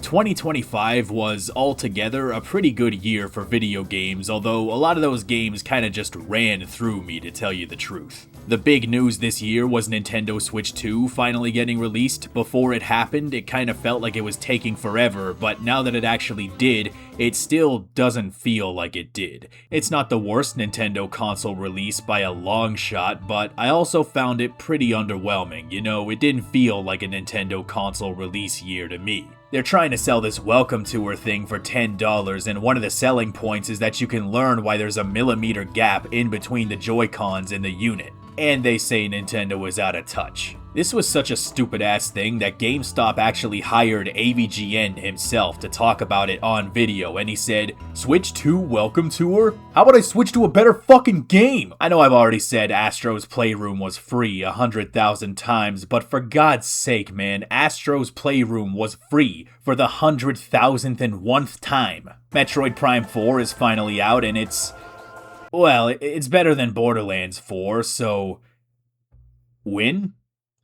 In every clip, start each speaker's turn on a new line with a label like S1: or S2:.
S1: 2025 was altogether a pretty good year for video games, although a lot of those games kinda just ran through me, to tell you the truth. The big news this year was Nintendo Switch 2 finally getting released. Before it happened, it kinda felt like it was taking forever, but now that it actually did, it still doesn't feel like it did. It's not the worst Nintendo console release by a long shot, but I also found it pretty underwhelming. You know, it didn't feel like a Nintendo console release year to me. They're trying to sell this welcome tour thing for $10, and one of the selling points is that you can learn why there's a millimeter gap in between the Joy-Cons and the unit. And they say Nintendo is out of touch. This was such a stupid ass thing that GameStop actually hired AVGN himself to talk about it on video, and he said, "Switch 2 welcome tour? How about I switch to a better fucking game?" I know I've already said Astro's Playroom was free 100,000 times, but for God's sake, man, Astro's Playroom was free for the 100,001th time. Metroid Prime 4 is finally out, and it's better than Borderlands 4, so win?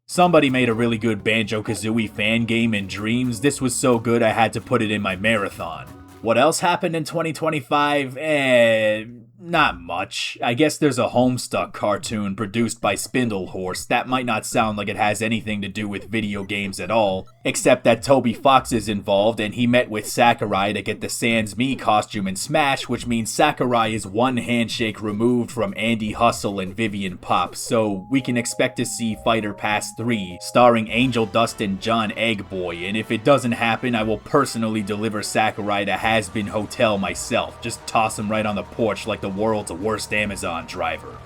S1: Somebody made a really good Banjo-Kazooie fan game in Dreams. This was so good I had to put it in my marathon. What else happened in 2025? Not much. I guess there's a Homestuck cartoon produced by Spindlehorse. That might not sound like it has anything to do with video games at all, except that Toby Fox is involved and he met with Sakurai to get the Sans Me costume in Smash, which means Sakurai is one handshake removed from Andy Hustle and Vivian Pop, so we can expect to see Fighter Pass 3 starring Angel Dust and John Eggboy, and if it doesn't happen, I will personally deliver Sakurai to Hazbin Hotel myself. Just toss him right on the porch like the world's worst Amazon driver.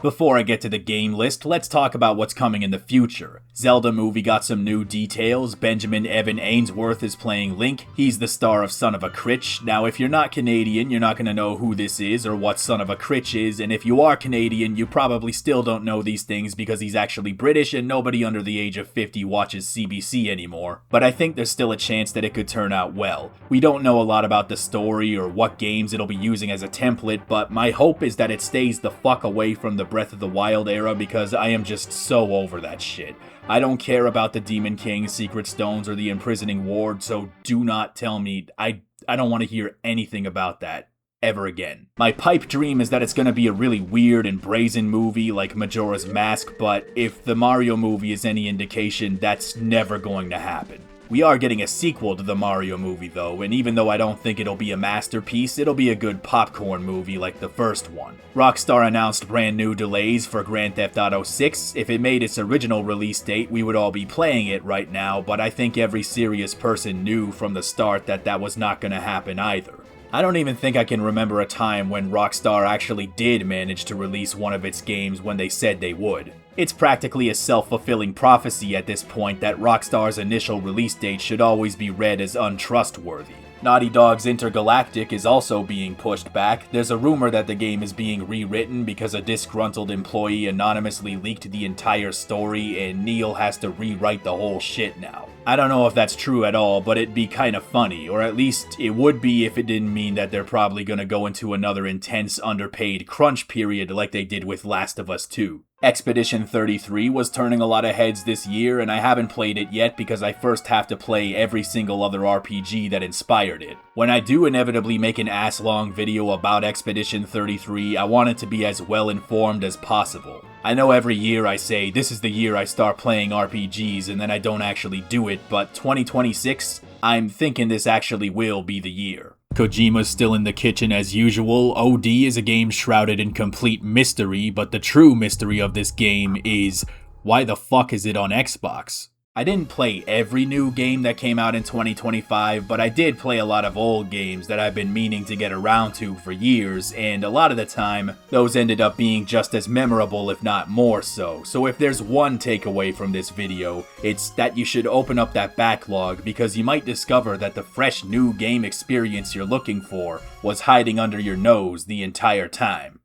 S1: Before I get to the game list, let's talk about what's coming in the future. Zelda movie got some new details. Benjamin Evan Ainsworth is playing Link. He's the star of Son of a Critch. Now, if you're not Canadian, you're not going to know who this is or what Son of a Critch is, and if you are Canadian, you probably still don't know these things because he's actually British and nobody under the age of 50 watches CBC anymore. But I think there's still a chance that it could turn out well. We don't know a lot about the story or what games it'll be using as a template, but my hope is that it stays the fuck away from the Breath of the Wild era because I am just so over that shit. I don't care about the Demon King, Secret Stones, or the Imprisoning Ward, so do not tell me. I don't want to hear anything about that ever again. My pipe dream is that it's gonna be a really weird and brazen movie like Majora's Mask, but if the Mario movie is any indication, that's never going to happen. We are getting a sequel to the Mario movie though, and even though I don't think it'll be a masterpiece, it'll be a good popcorn movie like the first one. Rockstar announced brand new delays for Grand Theft Auto 6. If it made its original release date, we would all be playing it right now, but I think every serious person knew from the start that that was not gonna happen either. I don't even think I can remember a time when Rockstar actually did manage to release one of its games when they said they would. It's practically a self-fulfilling prophecy at this point that Rockstar's initial release date should always be read as untrustworthy. Naughty Dog's Intergalactic is also being pushed back. There's a rumor that the game is being rewritten because a disgruntled employee anonymously leaked the entire story and Neil has to rewrite the whole shit now. I don't know if that's true at all, but it'd be kinda funny, or at least it would be if it didn't mean that they're probably gonna go into another intense underpaid crunch period like they did with Last of Us 2. Expedition 33 was turning a lot of heads this year, and I haven't played it yet because I first have to play every single other RPG that inspired it. When I do inevitably make an ass-long video about Expedition 33, I want it to be as well informed as possible. I know every year I say, this is the year I start playing RPGs, and then I don't actually do it, but 2026, I'm thinking this actually will be the year. Kojima's still in the kitchen as usual. OD is a game shrouded in complete mystery, but the true mystery of this game is, why the fuck is it on Xbox? I didn't play every new game that came out in 2025, but I did play a lot of old games that I've been meaning to get around to for years, and a lot of the time, those ended up being just as memorable if not more so. So if there's one takeaway from this video, it's that you should open up that backlog because you might discover that the fresh new game experience you're looking for was hiding under your nose the entire time.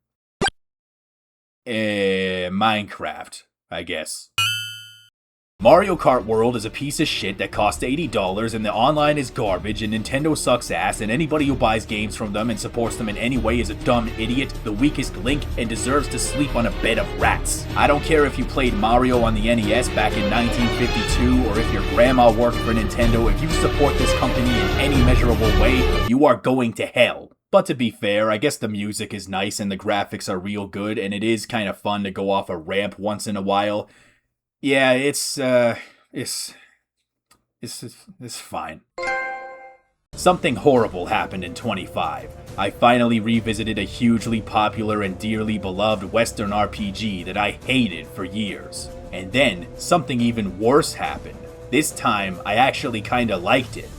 S1: Minecraft, I guess. Mario Kart World is a piece of shit that costs $80 and the online is garbage and Nintendo sucks ass and anybody who buys games from them and supports them in any way is a dumb idiot, the weakest link, and deserves to sleep on a bed of rats. I don't care if you played Mario on the NES back in 1952 or if your grandma worked for Nintendo, if you support this company in any measurable way, you are going to hell. But to be fair, I guess the music is nice and the graphics are real good and it is kind of fun to go off a ramp once in a while. Yeah, it's fine. Something horrible happened in 25. I finally revisited a hugely popular and dearly beloved Western RPG that I hated for years. And then, something even worse happened. This time, I actually kinda liked it.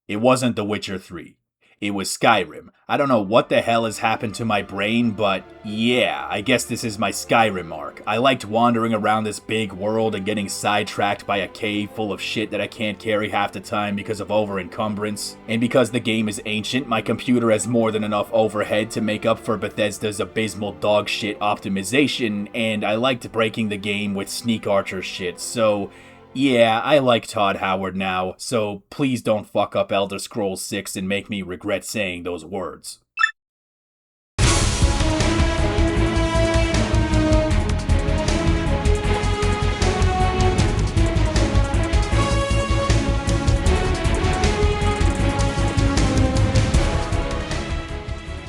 S1: It wasn't The Witcher 3. It was Skyrim. I don't know what the hell has happened to my brain, but yeah, I guess this is my Skyrim arc. I liked wandering around this big world and getting sidetracked by a cave full of shit that I can't carry half the time because of over-encumbrance. And because the game is ancient, my computer has more than enough overhead to make up for Bethesda's abysmal dog shit optimization, and I liked breaking the game with sneak archer shit, so yeah, I like Todd Howard now, so please don't fuck up Elder Scrolls 6 and make me regret saying those words.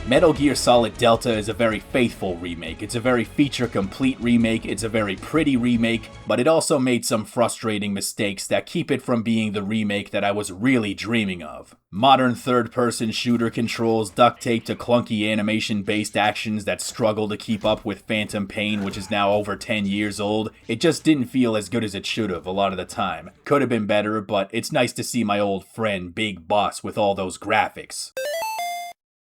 S1: Metal Gear Solid Delta is a very faithful remake, it's a very feature-complete remake, it's a very pretty remake, but it also made some frustrating mistakes that keep it from being the remake that I was really dreaming of. Modern third-person shooter controls duct taped to clunky animation-based actions that struggle to keep up with Phantom Pain, which is now over 10 years old. It just didn't feel as good as it should have a lot of the time. Could have been better, but it's nice to see my old friend Big Boss with all those graphics.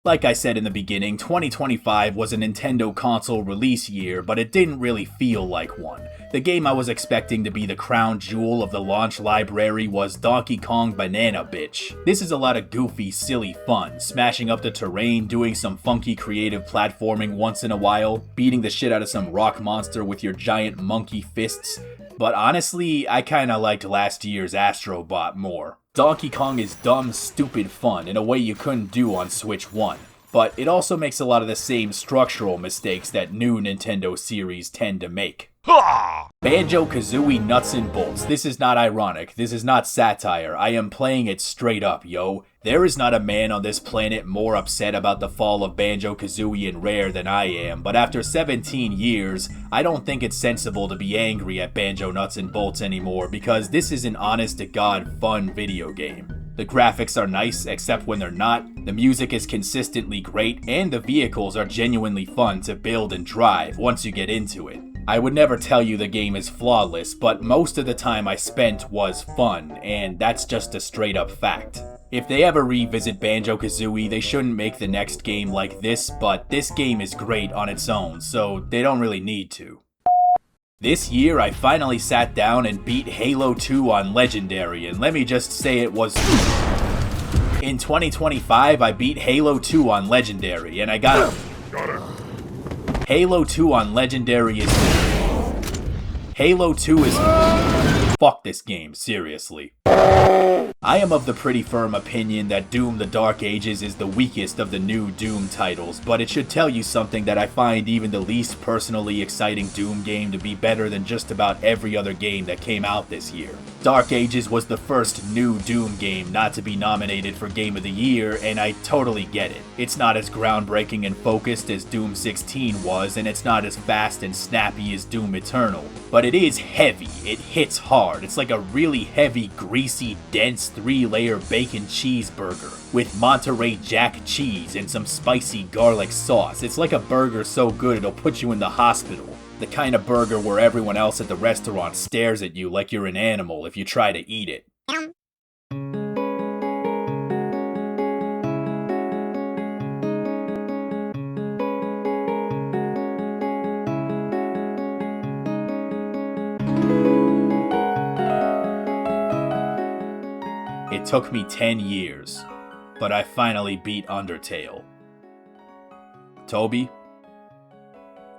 S1: Like I said in the beginning, 2025 was a Nintendo console release year, but it didn't really feel like one. The game I was expecting to be the crown jewel of the launch library was Donkey Kong Banana Bitch. This is a lot of goofy, silly fun, smashing up the terrain, doing some funky creative platforming once in a while, beating the shit out of some rock monster with your giant monkey fists. But honestly, I kinda liked last year's Astro Bot more. Donkey Kong is dumb, stupid fun in a way you couldn't do on Switch 1. But it also makes a lot of the same structural mistakes that new Nintendo series tend to make. Banjo-Kazooie nuts and bolts. This is not ironic. This is not satire. I am playing it straight up, yo. There is not a man on this planet more upset about the fall of Banjo-Kazooie and Rare than I am, but after 17 years, I don't think it's sensible to be angry at Banjo Nuts and Bolts anymore because this is an honest-to-God fun video game. The graphics are nice, except when they're not, the music is consistently great, and the vehicles are genuinely fun to build and drive once you get into it. I would never tell you the game is flawless, but most of the time I spent was fun, and that's just a straight up fact. If they ever revisit Banjo-Kazooie, they shouldn't make the next game like this, but this game is great on its own, so they don't really need to. This year, I finally sat down and beat Halo 2 on Legendary, and let me just say it was... In 2025, I beat Halo 2 on Legendary, and I got Halo 2 on Legendary is... Halo 2 is... Fuck this game, seriously. I am of the pretty firm opinion that Doom the Dark Ages is the weakest of the new Doom titles, but it should tell you something that I find even the least personally exciting Doom game to be better than just about every other game that came out this year. Dark Ages was the first new Doom game not to be nominated for Game of the Year, and I totally get it. It's not as groundbreaking and focused as Doom 16 was, and it's not as fast and snappy as Doom Eternal. But it is heavy, it hits hard, it's like a really heavy, greasy, dense 3-layer bacon cheeseburger with Monterey Jack cheese and some spicy garlic sauce. It's like a burger so good it'll put you in the hospital. The kind of burger where everyone else at the restaurant stares at you like you're an animal if you try to eat it. It took me 10 years, but I finally beat Undertale. Toby,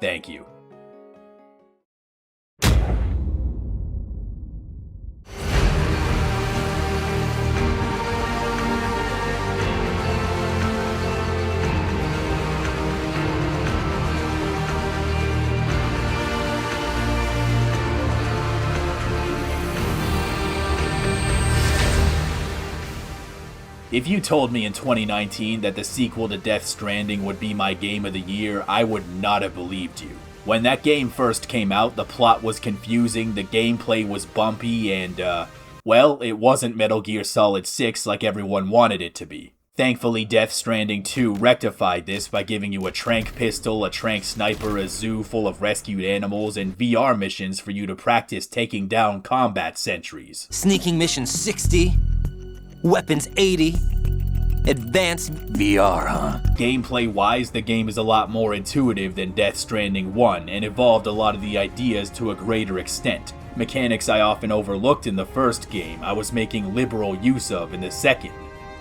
S1: thank you. If you told me in 2019 that the sequel to Death Stranding would be my game of the year, I would not have believed you. When that game first came out, the plot was confusing, the gameplay was bumpy, and, well, it wasn't Metal Gear Solid 6 like everyone wanted it to be. Thankfully, Death Stranding 2 rectified this by giving you a tranq pistol, a tranq sniper, a zoo full of rescued animals, and VR missions for you to practice taking down combat sentries.
S2: Sneaking mission 60, weapons 80, advanced VR, huh?
S1: Gameplay-wise, the game is a lot more intuitive than Death Stranding 1, and evolved a lot of the ideas to a greater extent. Mechanics I often overlooked in the first game, I was making liberal use of in the second.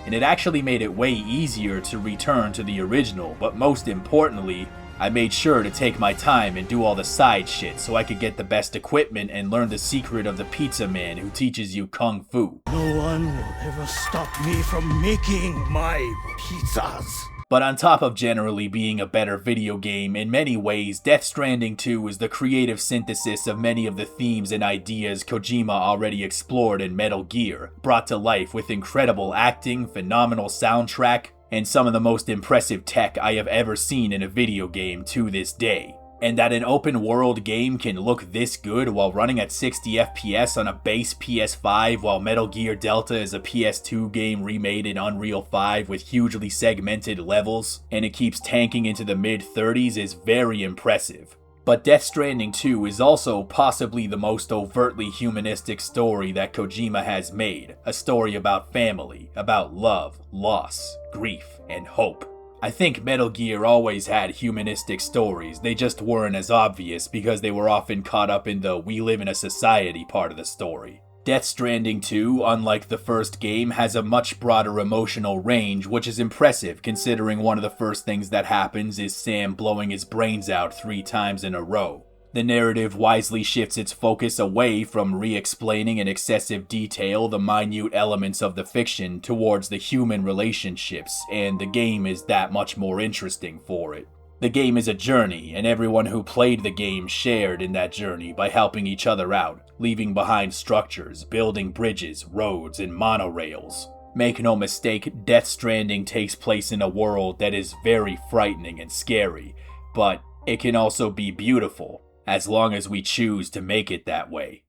S1: And it actually made it way easier to return to the original, but most importantly, I made sure to take my time and do all the side shit so I could get the best equipment and learn the secret of the pizza man who teaches you kung fu.
S3: No one will ever stop me from making my pizzas.
S1: But on top of generally being a better video game, in many ways, Death Stranding 2 is the creative synthesis of many of the themes and ideas Kojima already explored in Metal Gear, brought to life with incredible acting, phenomenal soundtrack, and some of the most impressive tech I have ever seen in a video game to this day. And that an open world game can look this good while running at 60 FPS on a base PS5 while Metal Gear Delta is a PS2 game remade in Unreal 5 with hugely segmented levels, and it keeps tanking into the mid-30s is very impressive. But Death Stranding 2 is also possibly the most overtly humanistic story that Kojima has made, a story about family, about love, loss, grief, and hope. I think Metal Gear always had humanistic stories, they just weren't as obvious because they were often caught up in the we live in a society part of the story. Death Stranding 2, unlike the first game, has a much broader emotional range, which is impressive considering one of the first things that happens is Sam blowing his brains out 3 times in a row. The narrative wisely shifts its focus away from re-explaining in excessive detail the minute elements of the fiction towards the human relationships, and the game is that much more interesting for it. The game is a journey, and everyone who played the game shared in that journey by helping each other out, leaving behind structures, building bridges, roads, and monorails. Make no mistake, Death Stranding takes place in a world that is very frightening and scary, but it can also be beautiful, as long as we choose to make it that way.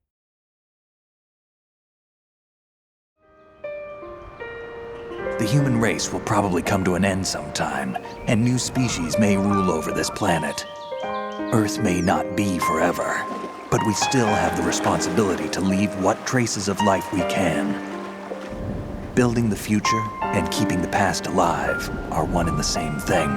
S4: The human race will probably come to an end sometime, and new species may rule over this planet. Earth may not be forever, but we still have the responsibility to leave what traces of life we can. Building the future and keeping the past alive are one and the same thing.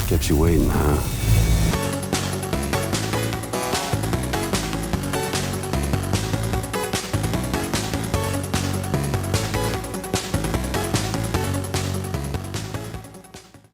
S5: Kept you waiting, huh?